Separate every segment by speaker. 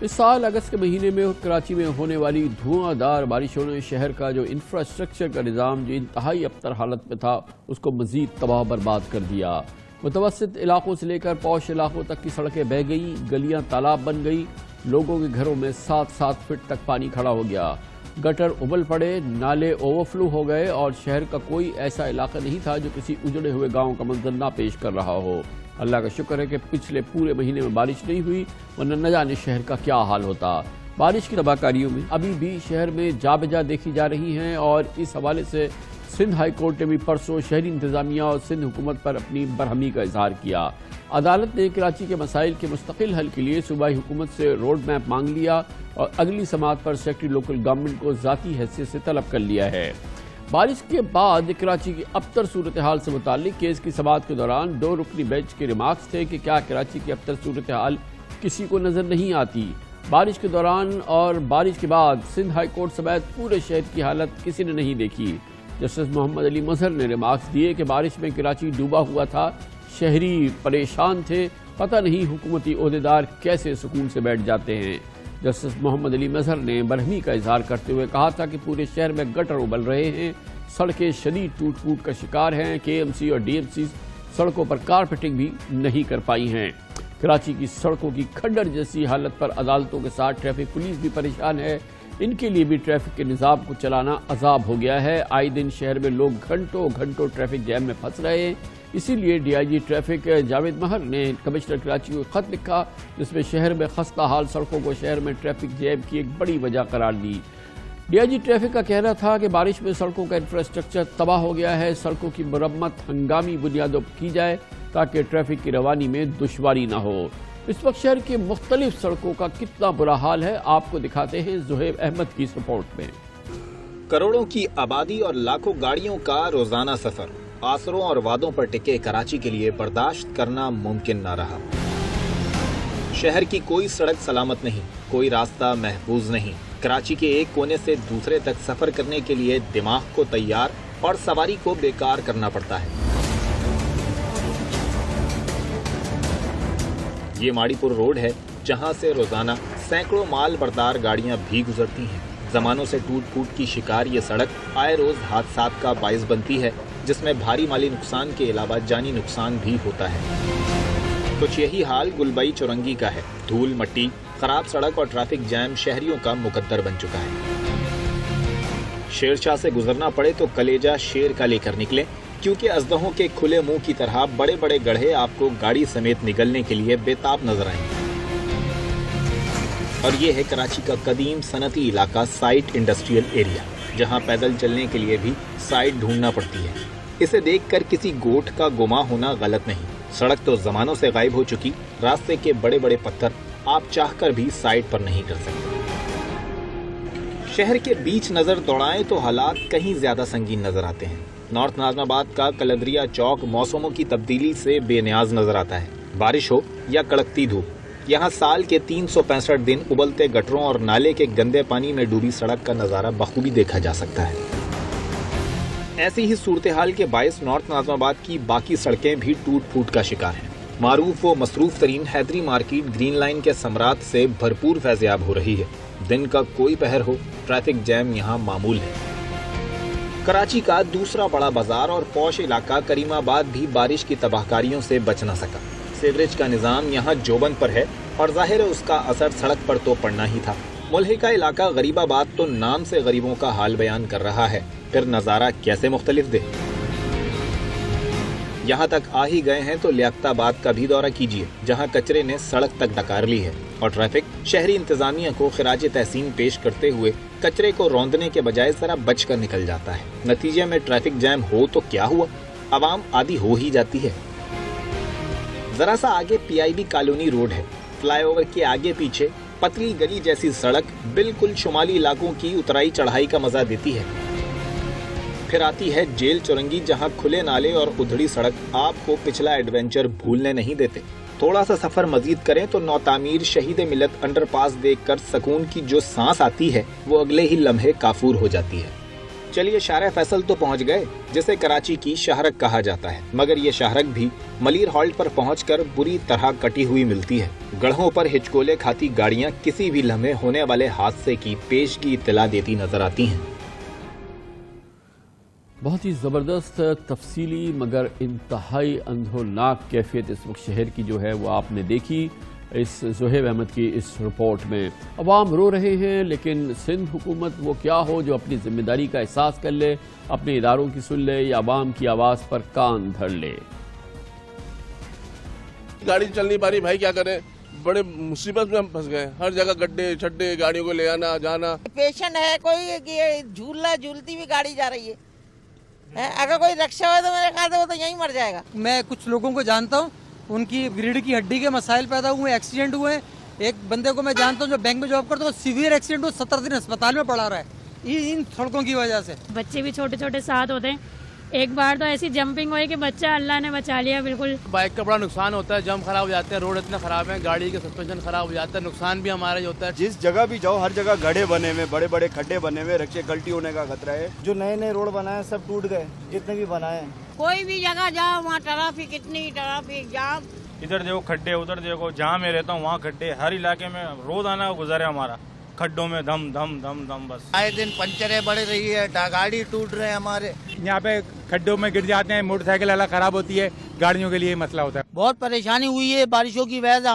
Speaker 1: اس سال اگست کے مہینے میں کراچی میں ہونے والی دھواں بارشوں نے شہر کا جو انفراسٹرکچر کا نظام جو انتہائی ابتر حالت میں تھا اس کو مزید تباہ برباد کر دیا۔ متوسط علاقوں سے لے کر پوش علاقوں تک کی سڑکیں بہہ گئی، گلیاں تالاب بن گئی، لوگوں کے گھروں میں 7 فٹ تک پانی کھڑا ہو گیا، گٹر ابل پڑے، نالے اوور فلو ہو گئے اور شہر کا کوئی ایسا علاقہ نہیں تھا جو کسی اجڑے ہوئے گاؤں کا منظر نہ پیش کر رہا ہو۔ اللہ کا شکر ہے کہ پچھلے پورے مہینے میں بارش نہیں ہوئی، ورنہ نہ جانے شہر کا کیا حال ہوتا۔ بارش کی تباہ کاریوں میں ابھی بھی شہر میں جا بجا دیکھی جا رہی ہیں اور اس حوالے سے سندھ ہائی کورٹ نے بھی پرسوں شہری انتظامیہ اور سندھ حکومت پر اپنی برہمی کا اظہار کیا۔ عدالت نے کراچی کے مسائل کے مستقل حل کے لیے صوبائی حکومت سے روڈ میپ مانگ لیا اور اگلی سماعت پر سیکرٹری لوکل گورنمنٹ کو ذاتی حیثیت سے طلب کر لیا ہے۔ بارش کے بعد کراچی کی ابتر صورتحال سے متعلق کیس کی سماعت کے دوران 2 رکنی بینچ کے ریمارکس تھے کہ کیا کراچی کی ابتر صورتحال کسی کو نظر نہیں آتی۔ بارش کے دوران اور بارش کے بعد سندھ ہائی کورٹ سمیت پورے شہر کی حالت کسی نے نہیں دیکھی۔ جسٹس محمد علی مظہر نے ریمارکس دیے کہ بارش میں کراچی ڈوبا ہوا تھا، شہری پریشان تھے، پتہ نہیں حکومتی عہدیدار کیسے سکون سے بیٹھ جاتے ہیں۔ جسٹس محمد علی مظہر نے برہمی کا اظہار کرتے ہوئے کہا تھا کہ پورے شہر میں گٹر ابل رہے ہیں، سڑکیں شدید ٹوٹ پھوٹ کا شکار ہیں، کے ایم سی اور ڈی ایم سی سڑکوں پر کارپیٹنگ بھی نہیں کر پائی ہیں۔ کراچی کی سڑکوں کی کھڈر جیسی حالت پر عدالتوں کے ساتھ ٹریفک پولیس بھی پریشان ہے، ان کے لیے بھی ٹریفک کے نظام کو چلانا عذاب ہو گیا ہے۔ آئے دن شہر میں لوگ گھنٹوں ٹریفک جیم میں پھنس رہے ہیں، اسی لیے D I G traffic Javed Mehr نے کمشنر کراچی کو خط لکھا جس میں شہر میں خستہ حال سڑکوں کو شہر میں ٹریفک جیم کی ایک بڑی وجہ قرار دی۔ ڈی آئی جی ٹریفک کا کہنا تھا کہ بارش میں سڑکوں کا انفراسٹرکچر تباہ ہو گیا ہے، سڑکوں کی مرمت ہنگامی بنیادوں پر کی جائے تاکہ ٹریفک کی روانی میں دشواری نہ ہو۔ اس وقت شہر کی مختلف سڑکوں کا کتنا برا حال ہے آپ کو دکھاتے ہیں زہیب احمد کی اس رپورٹ میں۔
Speaker 2: کروڑوں کی آبادی اور لاکھوں گاڑیوں کا روزانہ سفر آسروں اور وعدوں پر ٹکے کراچی کے لیے برداشت کرنا ممکن نہ رہا۔ شہر کی کوئی سڑک سلامت نہیں، کوئی راستہ محفوظ نہیں۔ کراچی کے ایک کونے سے دوسرے تک سفر کرنے کے لیے دماغ کو تیار اور سواری کو بیکار کرنا پڑتا ہے۔ یہ ماڑی پور روڈ ہے جہاں سے روزانہ سینکڑوں مال بردار گاڑیاں بھی گزرتی ہیں۔ زمانوں سے ٹوٹ پھوٹ کی شکار یہ سڑک آئے روز حادثات کا باعث بنتی ہے جس میں بھاری مالی نقصان کے علاوہ جانی نقصان بھی ہوتا ہے۔ کچھ یہی حال گلبئی چورنگی کا ہے۔ دھول مٹی، خراب سڑک اور ٹریفک جام شہریوں کا مقدر بن چکا ہے۔ شیرشاہ سے گزرنا پڑے تو کلیجہ شیر کا لے کر نکلے کیونکہ اژدہوں کے کھلے منہ کی طرح بڑے بڑے گڑھے آپ کو گاڑی سمیت نگلنے کے لیے بےتاب نظر آئیں گے۔ اور یہ ہے کراچی کا قدیم صنعتی علاقہ سائٹ انڈسٹریل ایریا، جہاں پیدل چلنے کے لیے بھی سائٹ ڈھونڈنا پڑتی ہے۔ اسے دیکھ کر کسی گوٹھ کا گما ہونا غلط نہیں۔ سڑک تو زمانوں سے غائب ہو چکی، راستے کے بڑے بڑے پتھر آپ چاہ کر بھی سائٹ پر نہیں کر سکتے۔ شہر کے بیچ نظر دوڑائیں تو حالات کہیں زیادہ سنگین نظر آتے ہیں۔ نارتھ ناظم آباد کا کلندریا چوک موسموں کی تبدیلی سے بے نیاز نظر آتا ہے۔ بارش ہو یا کڑکتی دھوپ، یہاں سال کے 365 دن ابلتے گٹروں اور نالے کے گندے پانی میں ڈوبی سڑک کا نظارہ بخوبی دیکھا جا سکتا ہے۔ ایسی ہی صورتحال کے باعث نارتھ ناظم آباد کی باقی سڑکیں بھی ٹوٹ پھوٹ کا شکار ہیں۔ معروف و مصروف ترین حیدری مارکیٹ گرین لائن کے ثمرات سے بھرپور فیضیاب ہو رہی ہے۔ دن کا کوئی پہر ہو، ٹریفک جام یہاں معمول ہے۔ کراچی کا دوسرا بڑا بازار اور پوش علاقہ کریم آباد بھی بارش کی تباہ کاریوں سے بچ نہ سکا۔ سیوریج کا نظام یہاں جوبن پر ہے اور ظاہر ہے اس کا اثر سڑک پر تو پڑنا ہی تھا۔ ملحقہ علاقہ غریب آباد تو نام سے غریبوں کا حال بیان کر رہا ہے، پھر نظارہ کیسے مختلف دے۔ یہاں تک آ ہی گئے ہیں تو لیاقت آباد کا بھی دورہ کیجیے، جہاں کچرے نے سڑک تک ڈکار لی ہے اور ٹریفک شہری انتظامیہ کو خراج تحسین پیش کرتے ہوئے کچرے کو روندنے کے بجائے ذرا بچ کر نکل جاتا ہے۔ نتیجے میں ٹریفک جام ہو تو کیا ہوا، عوام عادی ہو ہی جاتی ہے۔ ذرا سا آگے پی آئی بی کالونی روڈ ہے، فلائی اوور کے آگے پیچھے پتلی گلی جیسی سڑک بالکل شمالی علاقوں کی اترائی چڑھائی کا مزہ دیتی ہے۔ پھر آتی ہے جیل چورنگی، جہاں کھلے نالے اور ادھڑی سڑک آپ کو پچھلا ایڈونچر بھولنے نہیں دیتے۔ تھوڑا سا سفر مزید کریں تو نوتعمیر شہید ملت انڈر پاس دیکھ کر سکون کی جو سانس آتی ہے وہ اگلے ہی لمحے کافور ہو جاتی ہے۔ چلیے شارع فیصل تو پہنچ گئے جسے کراچی کی شاہرگ کہا جاتا ہے، مگر یہ شاہرگ بھی ملیر ہالٹ پر پہنچ کر بری طرح کٹی ہوئی ملتی ہے۔ گڑھوں پر ہچکولے کھاتی گاڑیاں کسی بھی لمحے ہونے والے حادثے کی پیشگی اطلاع دیتی نظر آتی ہیں۔
Speaker 1: بہت ہی زبردست، تفصیلی مگر انتہائی اندھولناک کیفیت اس وقت شہر کی جو ہے وہ آپ نے دیکھی اس زہیب احمد کی اس رپورٹ میں۔ عوام رو رہے ہیں لیکن سندھ حکومت وہ کیا ہو جو اپنی ذمہ داری کا احساس کر لے، اپنے اداروں کی سن لے یا عوام کی آواز پر کان دھر لے۔
Speaker 3: گاڑی چل نہیں پا رہی بھائی، کیا کریں، بڑے مصیبت میں ہم پھنس گئے، ہر جگہ گڈھے چھڈے، گاڑیوں کو لے آنا جانا۔
Speaker 4: پیشنٹ ہے کوئی کہ جھولتی ہوئی گاڑی جا رہی ہے، اگر کوئی رکشا ہو تو میرے خیال سے وہ تو یہیں مر جائے گا۔
Speaker 5: میں کچھ لوگوں کو جانتا ہوں، ان کی ریڑھ کی ہڈی کے مسائل پیدا ہوئے، ایکسیڈنٹ ہوئے۔ ایک بندے کو میں جانتا ہوں جو بینک میں جاب کرتا ہے، سیویئر ایکسیڈنٹ ہوا، 17 دن اسپتال میں پڑا رہا ہے ان سڑکوں کی وجہ سے۔
Speaker 6: بچے بھی چھوٹے چھوٹے ساتھ ہوتے ہیں، ایک بار تو ایسی جمپنگ ہوئی کہ بچہ اللہ نے بچا لیا بالکل۔
Speaker 7: بائک کا بڑا نقصان ہوتا ہے، جم خراب ہو جاتے ہیں، روڈ اتنے خراب ہیں، گاڑی کے سسپینشن خراب ہو جاتا ہے، نقصان بھی ہمارا ہی ہوتا ہے۔
Speaker 8: جس جگہ بھی جاؤ ہر جگہ گڑھے بنے ہوئے، بڑے بڑے کھڈے بنے ہوئے، رکشے گلٹی ہونے کا خطرہ ہے۔
Speaker 9: جو نئے نئے روڈ بنائے سب ٹوٹ گئے، جتنے بھی بنائے۔
Speaker 4: کوئی بھی جگہ جاؤ وہاں ٹریفک، اتنی ٹریفک جام،
Speaker 10: ادھر دیکھو کھڈے، ادھر دیکھو، جہاں میں رہتا ہوں وہاں کھڈے، ہر علاقے میں روز آنا گزر ہے ہمارا، کھڈوں میں دم دم دم دم بس۔
Speaker 9: آئے دن پنچریں بڑھ رہی ہے، گاڑی ٹوٹ رہے ہیں ہمارے
Speaker 10: یہاں پہ کھڈوں میں گر جاتے ہیں، موٹر سائیکل اللہ خراب ہوتی ہے، گاڑیوں کے لیے مسئلہ ہوتا ہے۔
Speaker 5: بہت پریشانی ہوئی ہے بارشوں کی وجہ سے،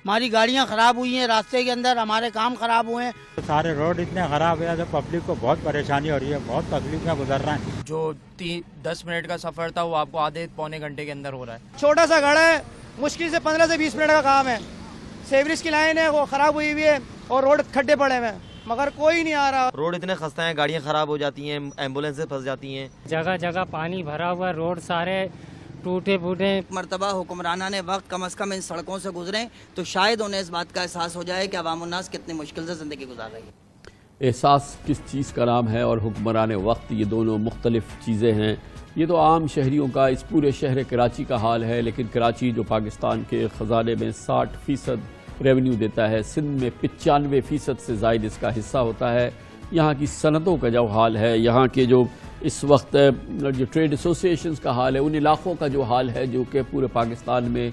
Speaker 5: ہماری گاڑیاں خراب ہوئی ہیں، راستے کے اندر ہمارے کام خراب ہوئے ہیں۔
Speaker 10: سارے روڈ اتنے خراب ہے تو پبلک کو بہت پریشانی ہو رہی ہے، بہت تکلیف میں گزر رہے ہیں۔
Speaker 7: جو 10 منٹ کا سفر تھا وہ آپ کو آدھے پونے گھنٹے کے اندر ہو رہا ہے۔
Speaker 5: چھوٹا سا گھر ہے، مشکل سے 15 سے 20 منٹ کا کام ہے۔ سیوریج کی لائن ہے وہ خراب ہوئی ہوئی ہے اور روڈ کھڈے پڑے ہوئے ہیں، مگر کوئی نہیں آ رہا۔
Speaker 9: روڈ اتنے خستہ ہیں، گاڑیاں خراب ہو جاتی ہیں، ایمبولینسیں پھنس جاتی ہیں،
Speaker 6: جگہ جگہ پانی بھرا ہوا، روڈ سارے ٹوٹے پھوٹے۔
Speaker 5: مرتبہ حکمرانہ نے وقت کم از کم ان سڑکوں سے گزریں تو شاید انہیں اس بات کا احساس ہو جائے کہ عوام الناس کتنی مشکل سے زندگی گزار رہی ہے۔
Speaker 1: احساس کس چیز کا نام ہے اور حکمران وقت، یہ دونوں مختلف چیزیں ہیں۔ یہ تو عام شہریوں کا، اس پورے شہر کراچی کا حال ہے، لیکن کراچی جو پاکستان کے خزانے میں 60% ریونیو دیتا ہے، سندھ میں 95% سے زائد اس کا حصہ ہوتا ہے۔ یہاں کی صنعتوں کا جو حال ہے، یہاں کے جو اس وقت جو ٹریڈ ایسوسیشنز کا حال ہے، ان علاقوں کا جو حال ہے جو کہ پورے پاکستان میں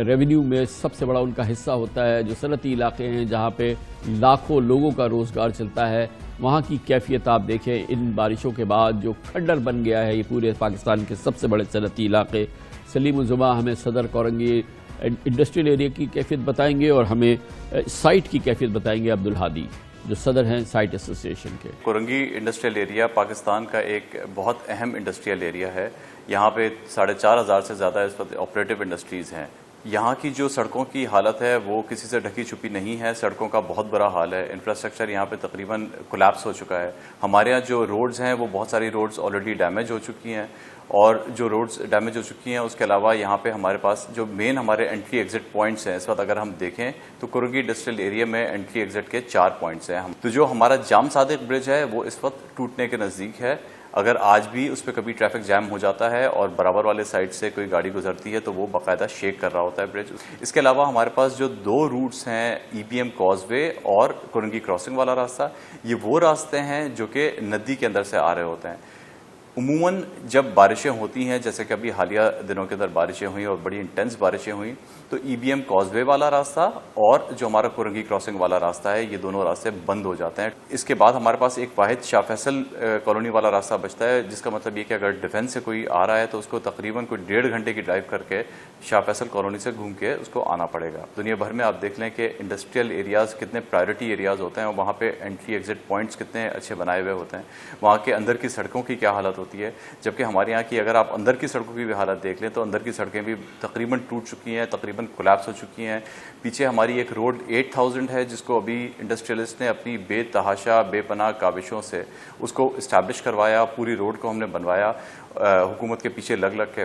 Speaker 1: ریونیو میں سب سے بڑا ان کا حصہ ہوتا ہے، جو صنعتی علاقے ہیں جہاں پہ لاکھوں لوگوں کا روزگار چلتا ہے، وہاں کی کیفیت آپ دیکھیں ان بارشوں کے بعد جو کھڈر بن گیا ہے یہ پورے پاکستان کے سب سے بڑے صنعتی علاقے۔ سلیم الزماں ہمیں صدر کورنگی انڈسٹریل ایریا کی کیفیت بتائیں گے اور ہمیں سائٹ کی کیفیت بتائیں گے عبدالہادی، جو صدر ہیں سائٹ ایسوسیشن کے۔
Speaker 11: کورنگی انڈسٹریل ایریا پاکستان کا ایک بہت اہم انڈسٹریل ایریا ہے۔ یہاں پہ 4,500 سے زیادہ اس وقت آپریٹو انڈسٹریز ہیں۔ یہاں کی جو سڑکوں کی حالت ہے وہ کسی سے ڈھکی چھپی نہیں ہے، سڑکوں کا بہت برا حال ہے، انفراسٹرکچر یہاں پہ تقریباً کولیپس ہو چکا ہے۔ ہمارے یہاں جو روڈز ہیں وہ بہت ساری روڈز آلریڈی ڈیمیج ہو چکی ہیں، اور جو روڈز ڈیمیج ہو چکی ہیں اس کے علاوہ یہاں پہ ہمارے پاس جو مین ہمارے انٹری ایگزٹ پوائنٹس ہیں، اس وقت اگر ہم دیکھیں تو کورنگی انڈسٹریل ایریا میں انٹری ایگزٹ کے 4 پوائنٹس ہیں۔ تو جو ہمارا جام صادق برج ہے وہ اس وقت ٹوٹنے کے نزدیک ہے۔ اگر آج بھی اس پہ کبھی ٹریفک جام ہو جاتا ہے اور برابر والے سائڈ سے کوئی گاڑی گزرتی ہے تو وہ باقاعدہ شیک کر رہا ہوتا ہے برج۔ اس کے علاوہ ہمارے پاس جو 2 روٹس ہیں، EPM کاز وے اور کورنگی کراسنگ والا راستہ، یہ وہ راستے ہیں جو کہ ندی کے اندر سے آ رہے ہوتے ہیں۔ عموماً جب بارشیں ہوتی ہیں، جیسے کہ ابھی حالیہ دنوں کے اندر بارشیں ہوئیں اور بڑی انٹینس بارشیں ہوئیں، تو EBM کاز وے والا راستہ اور جو ہمارا کورنگی کراسنگ والا راستہ ہے یہ دونوں راستے بند ہو جاتے ہیں۔ اس کے بعد ہمارے پاس ایک واحد شاہ فیصل کالونی والا راستہ بچتا ہے، جس کا مطلب یہ کہ اگر ڈیفینس سے کوئی آ رہا ہے تو اس کو تقریباً کوئی 1.5 گھنٹے کی ڈرائیو کر کے شاہ فیصل کالونی سے گھوم کے اس کو آنا پڑے گا۔ دنیا بھر میں آپ دیکھ لیں کہ انڈسٹریل ایریاز کتنے پرائیورٹی ایریاز ہوتے ہیں اور وہاں پہ انٹری ایگزٹ پوائنٹس کتنے اچھے بنائے ہوئے ہوتے ہیں، وہاں کے اندر کی سڑکوں کی کیا حالت ہوتی ہے۔ جبکہ ہمارے یہاں کی اگر آپ اندر کی سڑکوں کی بھی حالت دیکھ لیں تو اندر کی سڑکیں بھی تقریباً ٹوٹ چکی ہیں، تقریباً کولیپس ہو چکی ہیں۔ پیچھے ہماری ایک روڈ 8000 ہے جس کو ابھی انڈسٹریلسٹ نے اپنی بے تحاشا بے پناہ کاوشوں سے اس کو اسٹیبلش کروایا، پوری روڈ کو ہم نے بنوایا حکومت کے پیچھے لگ کے۔